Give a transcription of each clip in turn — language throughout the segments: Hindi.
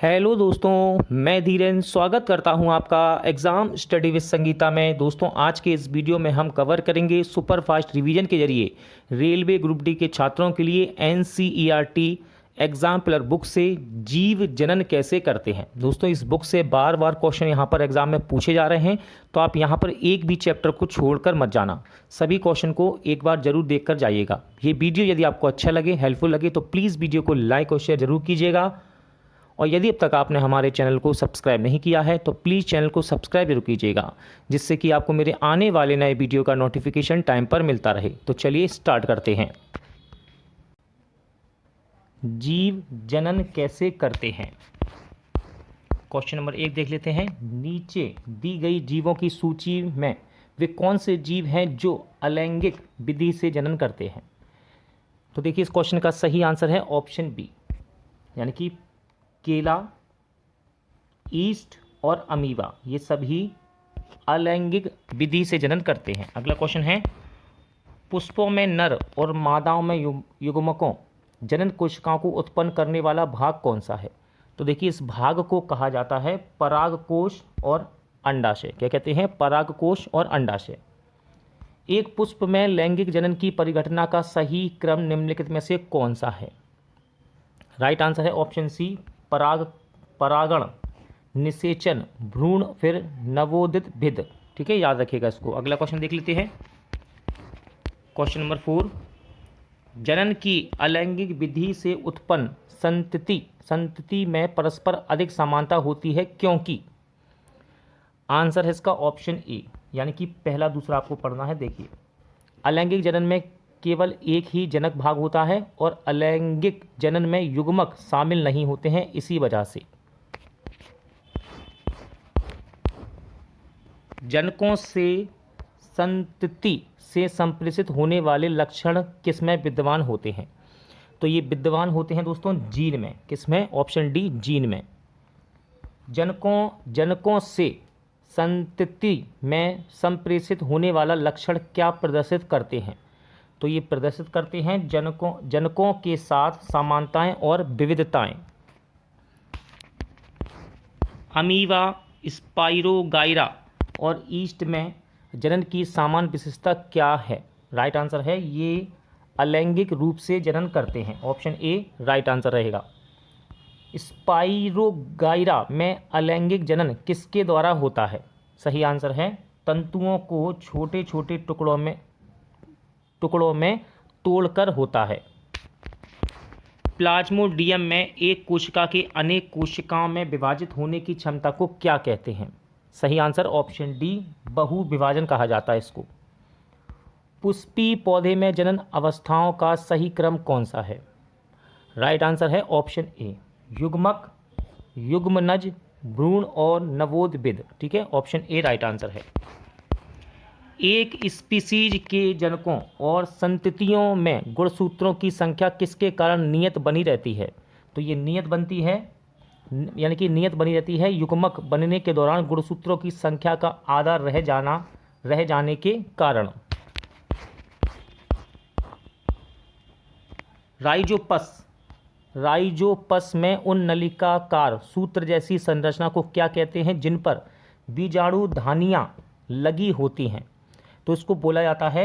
हेलो दोस्तों, मैं धीरेन स्वागत करता हूं आपका एग्ज़ाम स्टडी विद संगीता में। दोस्तों, आज के इस वीडियो में हम कवर करेंगे सुपर फास्ट रिवीजन के जरिए रेलवे ग्रुप डी के छात्रों के लिए एनसीईआरटी एग्जाम्पलर बुक से जीव जनन कैसे करते हैं। दोस्तों, इस बुक से बार बार क्वेश्चन यहाँ पर एग्जाम में पूछे जा रहे हैं, तो आप यहाँ पर एक भी चैप्टर को छोड़कर मत जाना, सभी क्वेश्चन को एक बार जरूर देखकर जाइएगा। ये वीडियो यदि आपको अच्छा लगे, हेल्पफुल लगे, तो प्लीज़ वीडियो को लाइक और शेयर जरूर कीजिएगा। और यदि अब तक आपने हमारे चैनल को सब्सक्राइब नहीं किया है तो प्लीज़ चैनल को सब्सक्राइब जरूर कीजिएगा, जिससे कि आपको मेरे आने वाले नए वीडियो का नोटिफिकेशन टाइम पर मिलता रहे। तो चलिए स्टार्ट करते हैं। जीव जनन कैसे करते हैं, क्वेश्चन नंबर 1 देख लेते हैं। नीचे दी गई जीवों की सूची में वे कौन से जीव हैं जो अलैंगिक विधि से जनन करते हैं। तो देखिए, इस क्वेश्चन का सही आंसर है ऑप्शन बी, यानी कि केला, ईस्ट और अमीबा, ये सभी अलैंगिक विधि से जनन करते हैं। अगला क्वेश्चन है, पुष्पों में नर और मादाओं में युग्मकों जनन कोशिकाओं को उत्पन्न करने वाला भाग कौन सा है। तो देखिए, इस भाग को कहा जाता है परागकोश और अंडाशय। क्या कहते हैं? परागकोश और अंडाशय। एक पुष्प में लैंगिक जनन की परिघटना का सही क्रम निम्नलिखित में से कौन सा है। राइट आंसर है ऑप्शन सी, परागण, निषेचन, भ्रूण, फिर नवोदित भिद। ठीक है, याद रखिएगा इसको। अगला क्वेश्चन देख लेते हैं, क्वेश्चन नंबर 4। जनन की अलैंगिक विधि से उत्पन्न संतति में परस्पर अधिक समानता होती है क्योंकि। आंसर है इसका ऑप्शन ए, यानी कि पहला दूसरा आपको पढ़ना है। देखिए, अलैंगिक जनन में केवल एक ही जनक भाग होता है और अलैंगिक जनन में युग्मक शामिल नहीं होते हैं। इसी वजह से जनकों से संतति से संप्रेषित होने वाले लक्षण किसमें विद्यमान होते हैं। तो ये विद्यमान होते हैं दोस्तों जीन में। किसमें? ऑप्शन डी, जीन में। जनकों से संतति में संप्रेषित होने वाला लक्षण क्या प्रदर्शित करते हैं। तो ये प्रदर्शित करते हैं जनकों के साथ समानताएं और विविधताएं। अमीबा, स्पाइरोगाइरा और ईस्ट में जनन की समान विशेषता क्या है। राइट आंसर है, ये अलैंगिक रूप से जनन करते हैं। ऑप्शन ए राइट आंसर रहेगा। स्पाइरोगाइरा में अलैंगिक जनन किसके द्वारा होता है। सही आंसर है, तंतुओं को छोटे छोटे टुकड़ों में तोड़कर होता है। प्लाज्मोडियम में एक कोशिका के अनेक कोशिकाओं में विभाजित होने की क्षमता को क्या कहते हैं। सही आंसर ऑप्शन डी, बहु विभाजन कहा जाता है इसको। पुष्पीय पौधे में जनन अवस्थाओं का सही क्रम कौन सा है। राइट आंसर है ऑप्शन ए, युग्मक, युग्मनज, भ्रूण और नवोदित। ठीक है, ऑप्शन ए राइट आंसर है। एक स्पीसीज के जनकों और संततियों में गुणसूत्रों की संख्या किसके कारण नियत बनी रहती है। तो ये नियत बनती है, यानी कि नियत बनी रहती है युग्मक बनने के दौरान गुणसूत्रों की संख्या का आधा रह जाने के कारण। राइजोपस में उन नलिकाकार सूत्र जैसी संरचना को क्या कहते हैं जिन पर बीजाणु धानियाँ लगी होती हैं। तो इसको बोला जाता है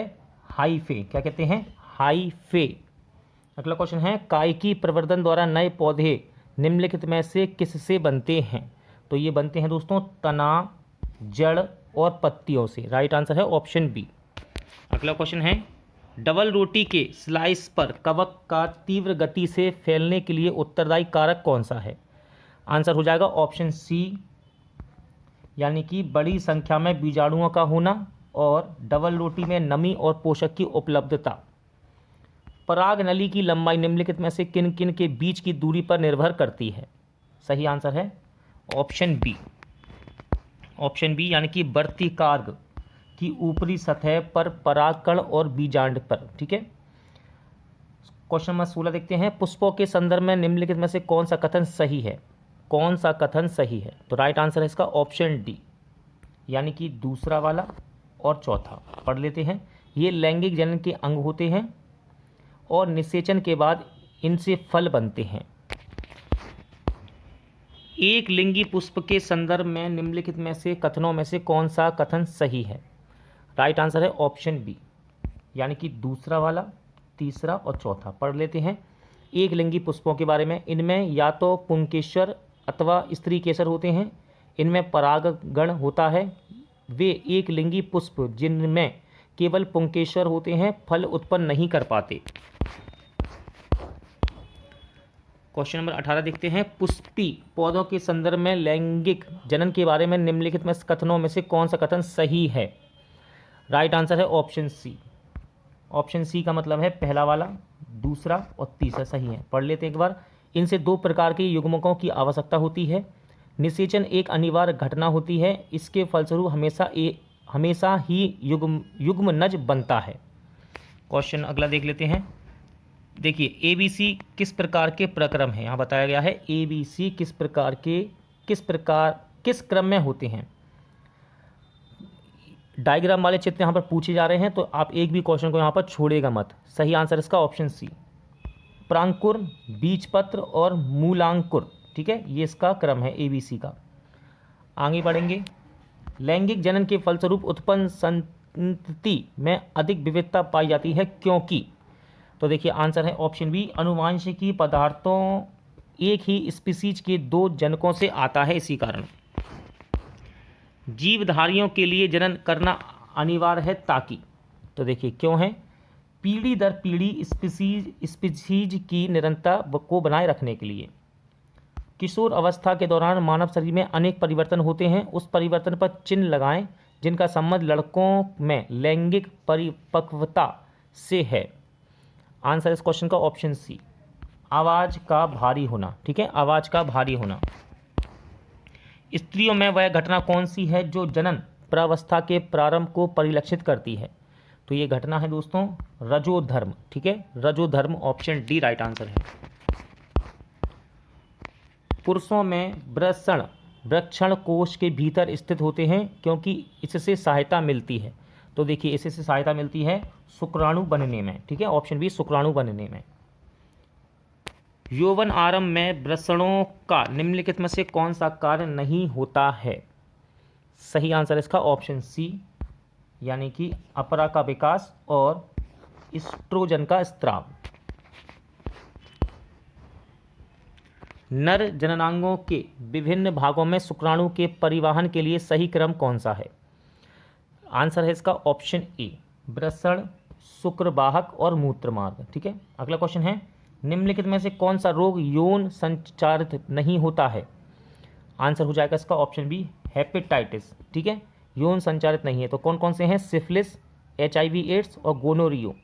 हाइफे। क्या कहते हैं? हाइफे। अगला क्वेश्चन है, कायिकी प्रवर्धन द्वारा नए पौधे निम्नलिखित में से किससे बनते हैं। तो ये बनते हैं दोस्तों तना, जड़ और पत्तियों से। राइट आंसर है ऑप्शन बी। अगला क्वेश्चन है, डबल रोटी के स्लाइस पर कवक का तीव्र गति से फैलने के लिए उत्तरदायी कारक कौन सा है। आंसर हो जाएगा ऑप्शन सी, यानी कि बड़ी संख्या में बीजाणुओं का होना और डबल रोटी में नमी और पोषक की उपलब्धता। पराग नली की लंबाई निम्नलिखित में से किन किन के बीच की दूरी पर निर्भर करती है। सही आंसर है ऑप्शन बी, यानी कि वर्तिकार्ग की ऊपरी सतह पर परागकण और बीजांड पर। ठीक है, क्वेश्चन नंबर 16 देखते हैं। पुष्पों के संदर्भ में निम्नलिखित में से कौन सा कथन सही है। तो राइट आंसर है इसका ऑप्शन डी, यानी कि दूसरा वाला और चौथा। पढ़ लेते हैं। ये लैंगिक जनन के अंग होते हैं और निषेचन के बाद इनसे फल बनते हैं। एक लिंगी पुष्प के संदर्भ में निम्नलिखित में से कथनों में से कौन सा कथन सही है? राइट आंसर है ऑप्शन बी, यानी कि दूसरा वाला, तीसरा और चौथा। पढ़ लेते हैं एक लिंगी पुष्पों के बारे में। इनमें या तो पुंकेसर अथवा स्त्री केसर होते हैं, इनमें परागगण होता है, वे एक लिंगी पुष्प जिनमें केवल पुंकेसर होते हैं फल उत्पन्न नहीं कर पाते। क्वेश्चन नंबर 18 देखते हैं पुष्पी पौधों के संदर्भ में लैंगिक जनन के बारे में निम्नलिखित में कथनों में से कौन सा कथन सही है? राइट आंसर है ऑप्शन सी। ऑप्शन सी का मतलब है पहला वाला, दूसरा और तीसरा सही है। पढ़ लेते हैं एक बार। इनसे दो प्रकार के युग्मकों की आवश्यकता होती है। निषेचन एक अनिवार्य घटना होती है, इसके फलस्वरूप हमेशा ही युग्मनज बनता है। क्वेश्चन अगला देख लेते हैं। देखिए ABC किस प्रकार के प्रक्रम है, यहाँ बताया गया है ABC किस क्रम में होते हैं। डायग्राम वाले चित्र यहाँ पर पूछे जा रहे हैं, तो आप एक भी क्वेश्चन को यहाँ पर छोड़ेगा मत। सही आंसर इसका ऑप्शन सी, प्रांकुर, बीजपत्र और मूलांकुर। ठीक है, ये इसका क्रम है ABC का। आगे बढ़ेंगे। लैंगिक जनन के फलस्वरूप उत्पन्न संतति में अधिक विविधता पाई जाती है क्योंकि, तो देखिए आंसर है ऑप्शन बी, अनुवांशिकी पदार्थों एक ही स्पीसीज के दो जनकों से आता है, इसी कारण। जीवधारियों के लिए जनन करना अनिवार्य है ताकि, तो देखिए क्यों है, पीढ़ी दर पीढ़ी स्पीसीज की निरंतरता को बनाए रखने के लिए। किशोर अवस्था के दौरान मानव शरीर में अनेक परिवर्तन होते हैं, उस परिवर्तन पर चिन्ह लगाएं जिनका संबंध लड़कों में लैंगिक परिपक्वता से है। आंसर इस क्वेश्चन का ऑप्शन सी, आवाज़ का भारी होना। ठीक है, आवाज़ का भारी होना। स्त्रियों में वह घटना कौन सी है जो जनन प्रावस्था के प्रारंभ को परिलक्षित करती है? तो ये घटना है दोस्तों रजोधर्म। ठीक है, रजोधर्म, ऑप्शन डी राइट आंसर है। पुरुषों में वृषण कोश के भीतर स्थित होते हैं क्योंकि इससे सहायता मिलती है। तो देखिए इससे सहायता मिलती है शुक्राणु बनने में। ठीक है, ऑप्शन बी शुक्राणु बनने में। यौवन आरंभ में वृषणों का निम्नलिखित में से कौन सा कार्य नहीं होता है? सही आंसर इसका ऑप्शन सी, यानी कि अपरा का विकास और एस्ट्रोजन का स्त्राव। नर जननांगों के विभिन्न भागों में शुक्राणु के परिवहन के लिए सही क्रम कौन सा है? आंसर है इसका ऑप्शन ए, वृषण, शुक्रवाहक और मूत्रमार्ग। ठीक है, अगला क्वेश्चन है निम्नलिखित में से कौन सा रोग यौन संचारित नहीं होता है? आंसर हो जाएगा इसका ऑप्शन बी, हेपेटाइटिस। ठीक है, यौन संचारित नहीं है, तो कौन कौन से हैं? सिफिलिस, HIV एड्स और गोनोरियो।